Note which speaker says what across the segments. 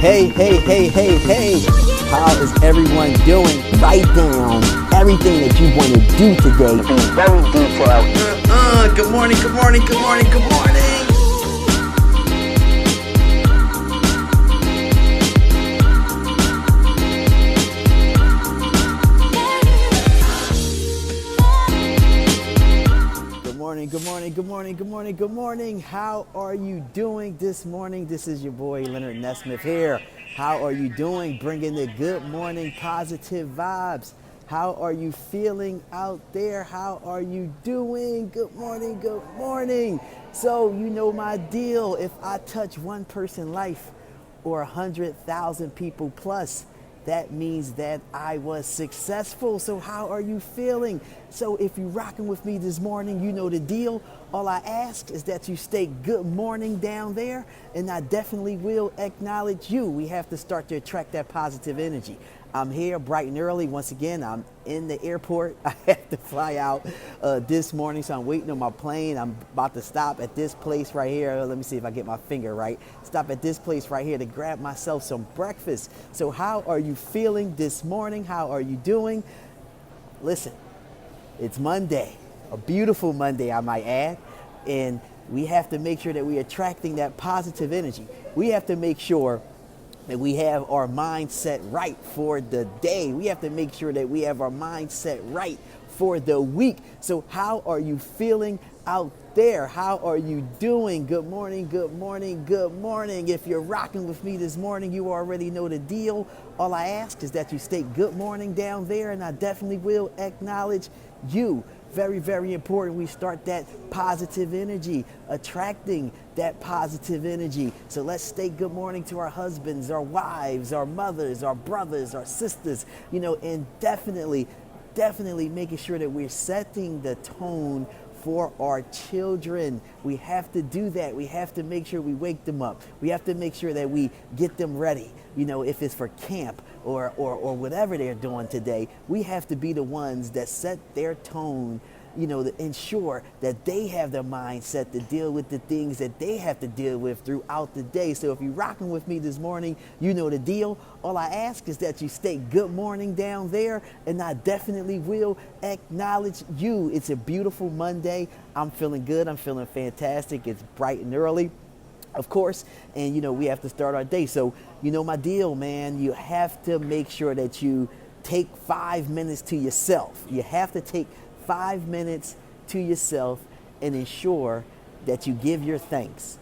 Speaker 1: Hey, hey, hey, hey, hey. How is everyone doing? Write down everything that you want to do today. Be very detailed. Good morning, good morning, good morning, good morning. Good morning, good morning, good morning, good morning. How are you doing this morning? This is your boy Leonard Nesmith here. How are you doing? Bringing the good morning positive vibes. How are you feeling out there? How are you doing? Good morning, good morning. So you know my deal. If I touch one person's life or 100,000 people plus, that means that I was successful. So how are you feeling? So if you're rocking with me this morning, you know the deal. All I ask is that you stay good morning down there, and I definitely will acknowledge you. We have to start to attract that positive energy. I'm here bright and early. Once again, I'm in the airport. I have to fly out this morning, so I'm waiting on my plane. I'm about to stop at this place right here. Let me see if I get my finger right. Stop at this place right here to grab myself some breakfast. So how are you feeling this morning? How are you doing? Listen, it's Monday, a beautiful Monday, I might add, and we have to make sure that we're attracting that positive energy. We have to make sure that we have our mindset right for the day. We have to make sure that we have our mindset right for the week. So how are you feeling out there? How are you doing? Good morning, good morning, good morning. If you're rocking with me this morning, you already know the deal. All I ask is that you stay good morning down there, and I definitely will acknowledge you. Very, very important. We start that positive energy, attracting that positive energy. So let's stay good morning to our husbands, our wives, our mothers, our brothers, our sisters, and definitely making sure that we're setting the tone for our children. We have to do that. We have to make sure we wake them up. We have to make sure that we get them ready. If it's for camp or whatever they're doing today, we have to be the ones that set their tone, to ensure that they have their mindset to deal with the things that they have to deal with throughout the day. So if you're rocking with me this morning, you know the deal. All I ask is that you stay good morning down there, and I definitely will acknowledge you. It's a beautiful Monday. I'm feeling good. I'm feeling fantastic. It's bright and early, of course, and we have to start our day. So my deal, man. You have to make sure that you take 5 minutes to yourself. You have to take 5 minutes to yourself and ensure that you give your thanks.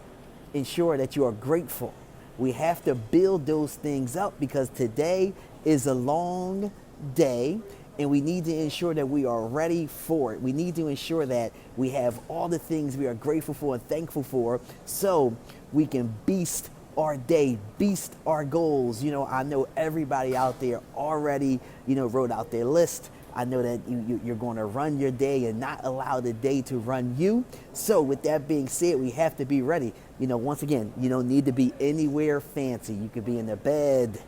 Speaker 1: Ensure that you are grateful. We have to build those things up because today is a long day, and we need to ensure that we are ready for it. We need to ensure that we have all the things we are grateful for and thankful for so we can beast our day, beast our goals. I know everybody out there already, wrote out their list. I know that you're going to run your day and not allow the day to run you. So with that being said, we have to be ready. Once again, you don't need to be anywhere fancy. You could be in the bed.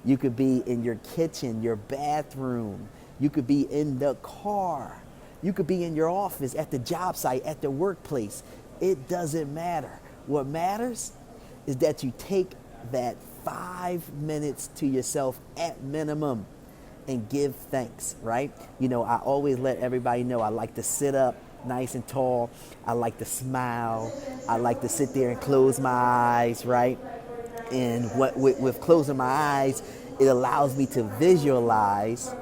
Speaker 1: You could be in your kitchen, your bathroom. You could be in the car. You could be in your office, at the job site, at the workplace. It doesn't matter. What matters is that you take that 5 minutes to yourself at minimum and give thanks, right? I always let everybody know I like to sit up nice and tall. I like to smile. I like to sit there and close my eyes, right? And with closing my eyes, it allows me to visualize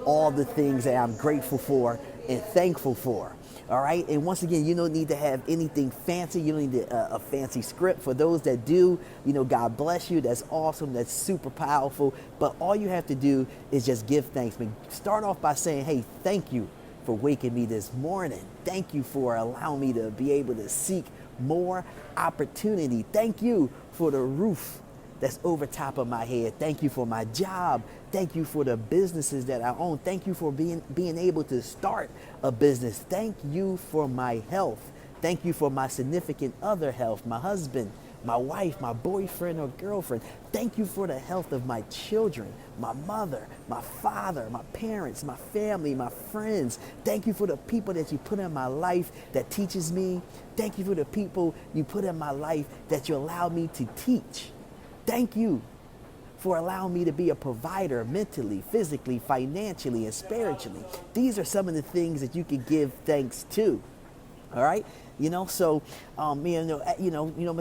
Speaker 1: all the things that I'm grateful for and thankful for. All right. And once again, you don't need to have anything fancy. You don't need a fancy script. For those that do, God bless you. That's awesome. That's super powerful. But all you have to do is just give thanks. Start off by saying, hey, thank you for waking me this morning. Thank you for allowing me to be able to seek more opportunity. Thank you for the roof that's over top of my head. Thank you for my job. Thank you for the businesses that I own. Thank you for being able to start a business. Thank you for my health. Thank you for my significant other health, my husband, my wife, my boyfriend or girlfriend. Thank you for the health of my children, my mother, my father, my parents, my family, my friends. Thank you for the people that you put in my life that teaches me. Thank you for the people you put in my life that you allow me to teach. Thank you for allowing me to be a provider mentally, physically, financially, and spiritually. These are some of the things that you can give thanks to. All right, so my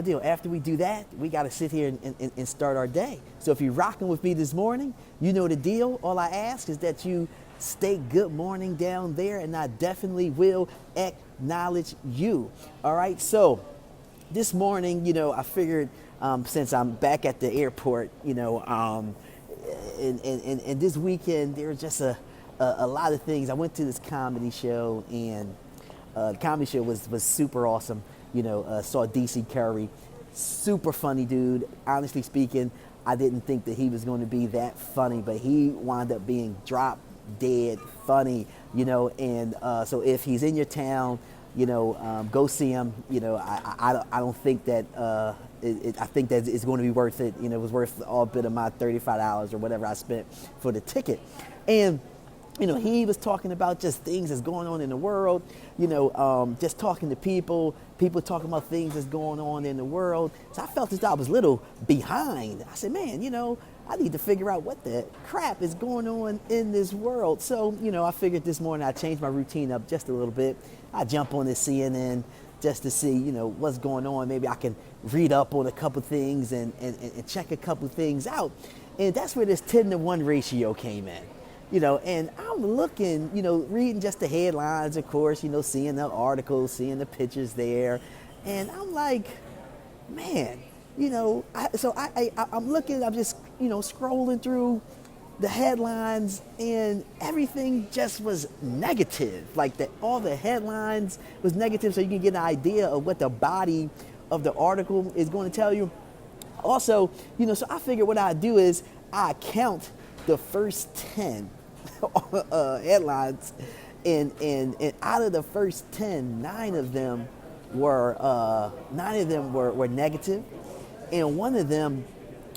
Speaker 1: deal. After we do that, we got to sit here and start our day. So if you're rocking with me this morning, you know the deal. All I ask is that you stay good morning down there, and I definitely will acknowledge you. All right, so this morning, I figured since I'm back at the airport, and this weekend there was just a lot of things. I went to this comedy show, and the comedy show was super awesome. Saw DC Curry, super funny dude. Honestly speaking, I didn't think that he was going to be that funny, but he wound up being drop dead funny. And so if he's in your town, go see him. I don't think that I think that it's going to be worth it. It was worth all bit of my $35 or whatever I spent for the ticket, and. He was talking about just things that's going on in the world, just talking to people talking about things that's going on in the world. So I felt as though I was a little behind. I said, man, I need to figure out what the crap is going on in this world. So, I figured this morning I'd change my routine up just a little bit. I jump on the CNN just to see, what's going on. Maybe I can read up on a couple things and check a couple things out. And that's where this 10-to-1 ratio came in. And I'm looking, reading just the headlines, of course, seeing the articles, seeing the pictures there. And I'm like, man, I'm looking, I'm just, scrolling through the headlines, and everything just was negative. Like all the headlines was negative, so you can get an idea of what the body of the article is going to tell you. Also, so I figured what I do is I count the first 10 headlines, and out of the first 10, 9 of them were negative, and one of them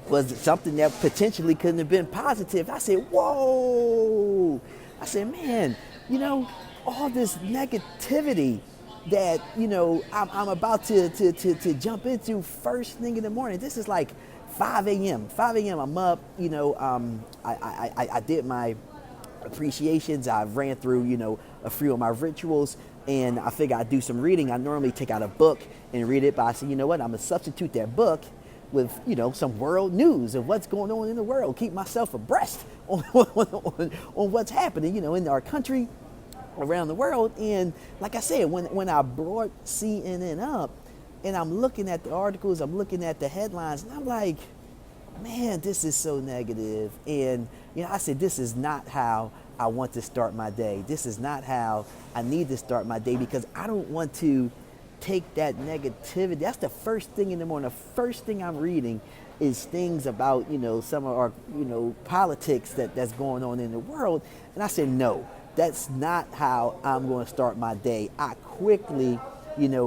Speaker 1: was something that potentially couldn't have been positive. I said, whoa! I said, man, all this negativity that I'm about to jump into first thing in the morning. This is like 5 a.m. 5 a.m. I'm up. I did my appreciations. I ran through, a few of my rituals, and I figured I'd do some reading. I normally take out a book and read it, but I said, you know what? I'm gonna substitute that book with, some world news of what's going on in the world. Keep myself abreast on what's happening, in our country, around the world. And like I said, when I brought CNN up, and I'm looking at the articles, I'm looking at the headlines, and I'm like, man, this is so negative. And, I said, this is not how I want to start my day. This is not how I need to start my day, because I don't want to take that negativity. That's the first thing in the morning. The first thing I'm reading is things about, some of our, politics that's going on in the world. And I said, no, that's not how I'm going to start my day. I quickly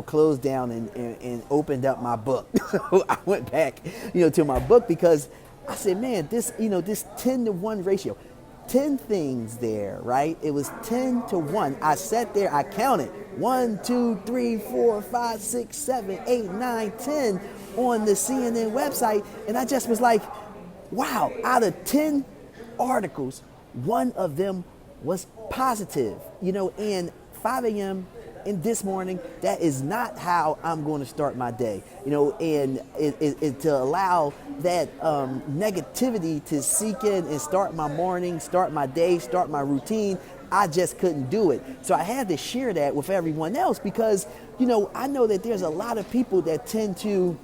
Speaker 1: closed down and opened up my book. So I went back, to my book, because I said, man, this 10-to-1 ratio, 10 things there, right? It was 10-to-1. I sat there, I counted 1, 2, 3, 4, 5, 6, 7, 8, 9, 10 on the CNN website. And I just was like, wow, out of 10 articles, one of them was positive, and 5 a.m. in this morning, that is not how I'm going to start my day, and it to allow that negativity to seek in and start my morning, start my day, start my routine. I just couldn't do it. So I had to share that with everyone else, because, I know that there's a lot of people that tend to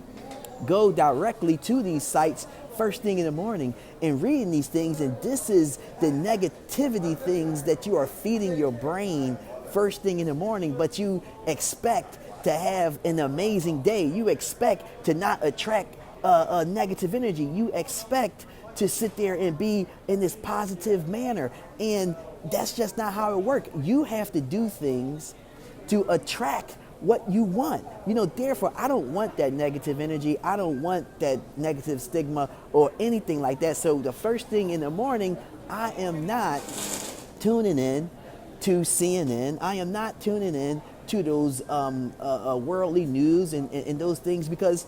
Speaker 1: go directly to these sites first thing in the morning and reading these things, and this is the negativity things that you are feeding your brain first thing in the morning. But you expect to have an amazing day. You expect to not attract negative energy. You expect to sit there and be in this positive manner, and that's just not how it works. You have to do things to attract what you want. Therefore, I don't want that negative energy. I don't want that negative stigma or anything like that. So the first thing in the morning, I am not tuning in to CNN. I am not tuning in to those worldly news and those things, because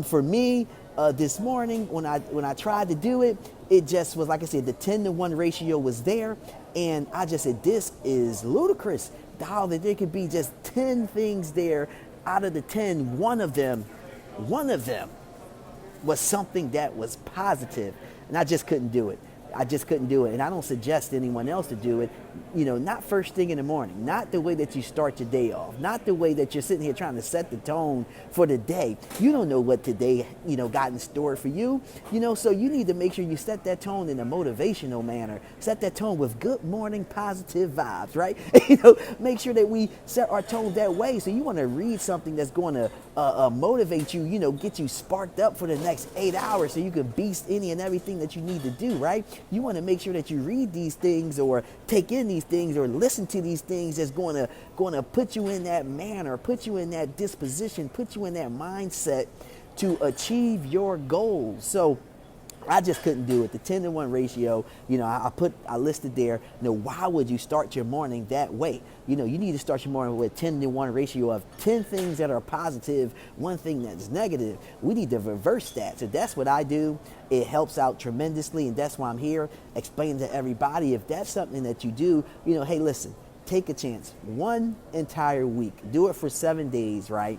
Speaker 1: for me, this morning when I tried to do it, it just was, like I said, the 10-to-1 ratio was there, and I just said, this is ludicrous. How that there could be just 10 things there out of the 10, one of them was something that was positive, and I just couldn't do it. I just couldn't do it. And I don't suggest anyone else to do it, not first thing in the morning, not the way that you start your day off, not the way that you're sitting here trying to set the tone for the day. You don't know what today, got in store for you, so you need to make sure you set that tone in a motivational manner, set that tone with good morning, positive vibes, right? Make sure that we set our tone that way. So you want to read something that's going to motivate you, get you sparked up for the next 8 hours so you can beast any and everything that you need to do, right? You want to make sure that you read these things or take in these things or listen to these things that's going to put you in that manner, put you in that disposition, put you in that mindset to achieve your goals. So I just couldn't do it. The 10-to-1 ratio, I listed there, why would you start your morning that way? You need to start your morning with a 10-to-1 ratio of 10 things that are positive, one thing that's negative. We need to reverse that. So that's what I do. It helps out tremendously, and that's why I'm here explaining to everybody. If that's something that you do, hey, listen, take a chance. One entire week. Do it for 7 days, right?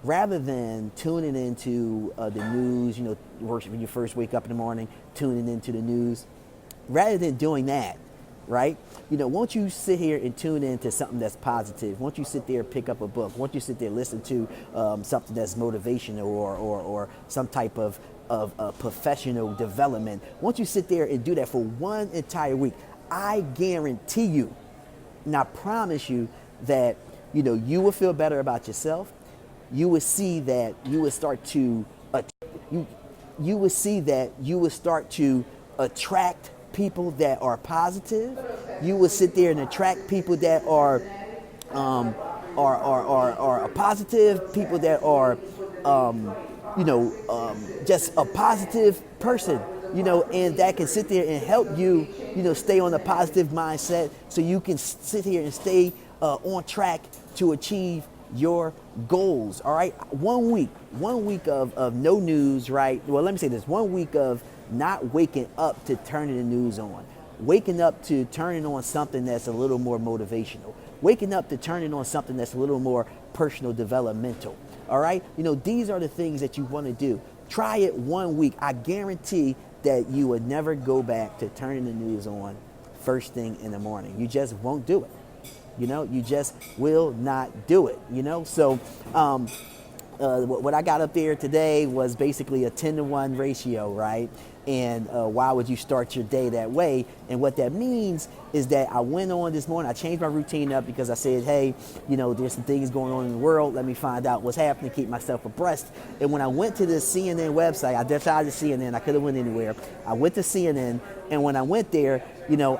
Speaker 1: Rather than tuning into the news, when you first wake up in the morning, tuning into the news, rather than doing that, right? Won't you sit here and tune into something that's positive? Won't you sit there and pick up a book? Won't you sit there and listen to something that's motivational or some type of professional development? Won't you sit there and do that for one entire week? I guarantee you, and I promise you that, you will feel better about yourself. You would see that you would start to you would see that you would start to attract people that are positive. You would sit there and attract people that are positive, people that are just a positive person, and that can sit there and help you, stay on a positive mindset so you can sit here and stay on track to achieve your goals. All right. 1 week of no news, right? Well, let me say this: 1 week of not waking up to turning the news on, waking up to turning on something that's a little more motivational, waking up to turning on something that's a little more personal developmental. All right. These are the things that you want to do. Try it 1 week. I guarantee that you would never go back to turning the news on first thing in the morning. You just won't do it. You just will not do it, So what I got up there today was basically a 10-to-1 ratio, right? And why would you start your day that way? And what that means is that I went on this morning, I changed my routine up because I said, hey, there's some things going on in the world. Let me find out what's happening, keep myself abreast. And when I went to the CNN website, I decided CNN, I could have went anywhere. I went to CNN, and when I went there,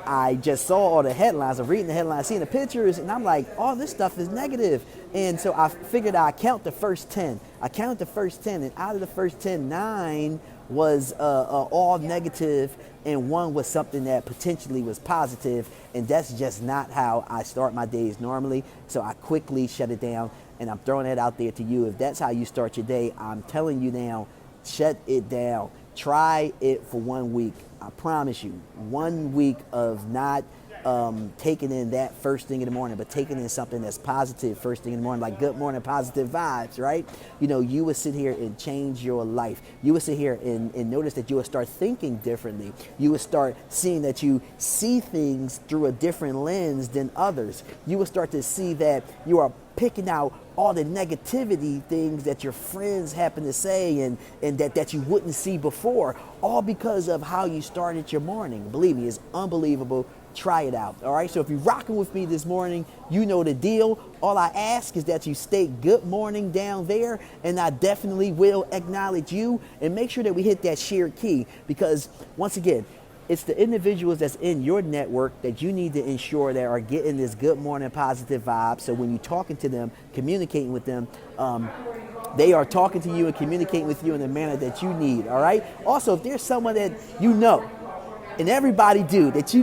Speaker 1: I just saw all the headlines. I'm reading the headlines, seeing the pictures, and I'm like, all this stuff is negative. And so I figured I'd count the first 10. I counted the first 10, and out of the first 10, 9 was all negative, and 1 was something that potentially was positive, and that's just not how I start my days normally. So I quickly shut it down, and I'm throwing that out there to you. If that's how you start your day, I'm telling you now, shut it down. Try it for 1 week. I promise you, 1 week of not taking in that first thing in the morning, but taking in something that's positive first thing in the morning, like good morning, positive vibes, right? You would sit here and change your life. You would sit here and notice that you would start thinking differently. You would start seeing that you see things through a different lens than others. You would start to see that you are picking out all the negativity things that your friends happen to say and that you wouldn't see before, all because of how you started your morning. Believe me, it's unbelievable. Try it out. All right. So if you're rocking with me this morning, you know the deal. All I ask is that you state good morning down there, and I definitely will acknowledge you, and make sure that we hit that shared key, because once again, it's the individuals that's in your network that you need to ensure that are getting this good morning positive vibe. So when you're talking to them, communicating with them, they are talking to you and communicating with you in the manner that you need. All right. Also, if there's someone that and everybody do that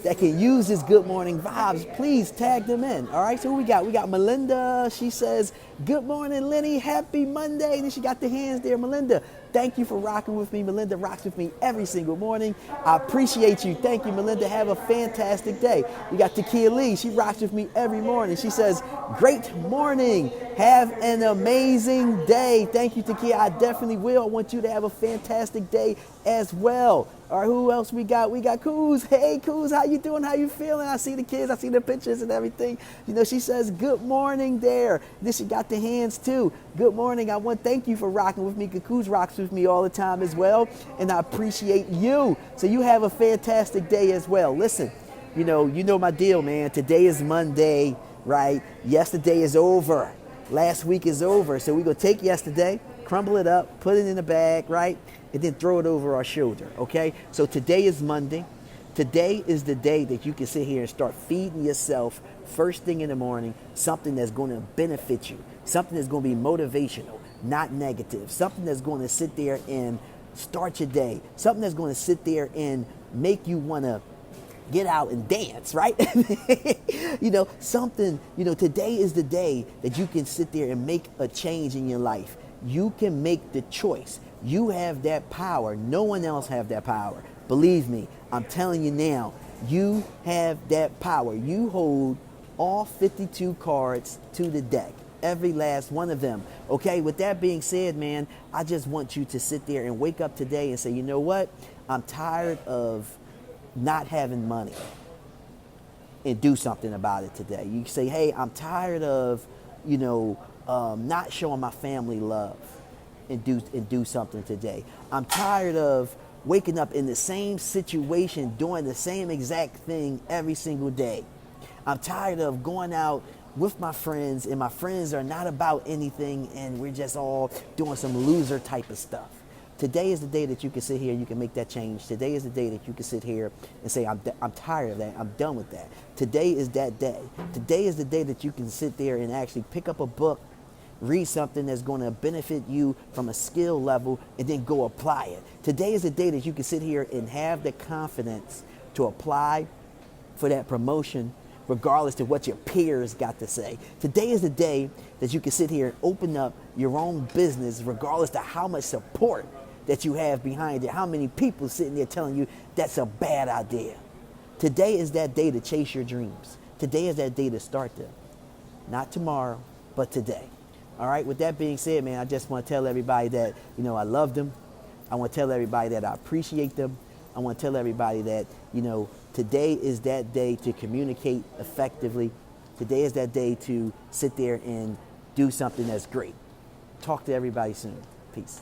Speaker 1: that can use this good morning vibes, please tag them in. All right, so who we got? We got Melinda. She says, good morning, Lenny. Happy Monday. And then she got the hands there. Melinda, thank you for rocking with me. Melinda rocks with me every single morning. I appreciate you. Thank you, Melinda. Have a fantastic day. We got Takia Lee. She rocks with me every morning. She says, great morning. Have an amazing day. Thank you, Takia. I definitely will. I want you to have a fantastic day as well. All right, who else we got? We got Kuz. Hey, Kuz, how you doing? How you feeling? I see the kids. I see the pictures and everything. You know, she says, good morning there. Then she got the hands too. Good morning. I want to thank you for rocking with me. Kuz rocks with me all the time as well, and I appreciate you. So you have a fantastic day as well. Listen, you know my deal, man. Today is Monday, right? Yesterday is over. Last week is over. So we're going to take yesterday, crumble it up, put it in a bag, right? And then throw it over our shoulder, okay? So today is Monday. Today is the day that you can sit here and start feeding yourself first thing in the morning, something that's going to benefit you, something that's going to be motivational, not negative, something that's going to sit there and start your day, something that's going to sit there and make you want to get out and dance, right? Today is the day that you can sit there and make a change in your life. You can make the choice. You have that power. No one else have that power. Believe me, I'm telling you now, you have that power. You hold all 52 cards to the deck, every last one of them. Okay, with that being said, man, I just want you to sit there and wake up today and say, you know what? I'm tired of not having money, and do something about it today. You say, hey, I'm tired of, not showing my family love, and do something today. I'm tired of waking up in the same situation, doing the same exact thing every single day. I'm tired of going out with my friends, and my friends are not about anything, and we're just all doing some loser type of stuff. Today is the day that you can sit here and you can make that change. Today is the day that you can sit here and say, I'm tired of that. I'm done with that. Today is that day. Today is the day that you can sit there and actually pick up a book, read something that's going to benefit you from a skill level, and then go apply it. Today is the day that you can sit here and have the confidence to apply for that promotion, regardless of what your peers got to say. Today is the day that you can sit here and open up your own business, regardless of how much support that you have behind it, how many people sitting there telling you that's a bad idea. Today is that day to chase your dreams. Today is that day to start them. Not tomorrow, but today. All right, with that being said, man, I just want to tell everybody that, I love them. I want to tell everybody that I appreciate them. I want to tell everybody that, today is that day to communicate effectively. Today is that day to sit there and do something that's great. Talk to everybody soon. Peace.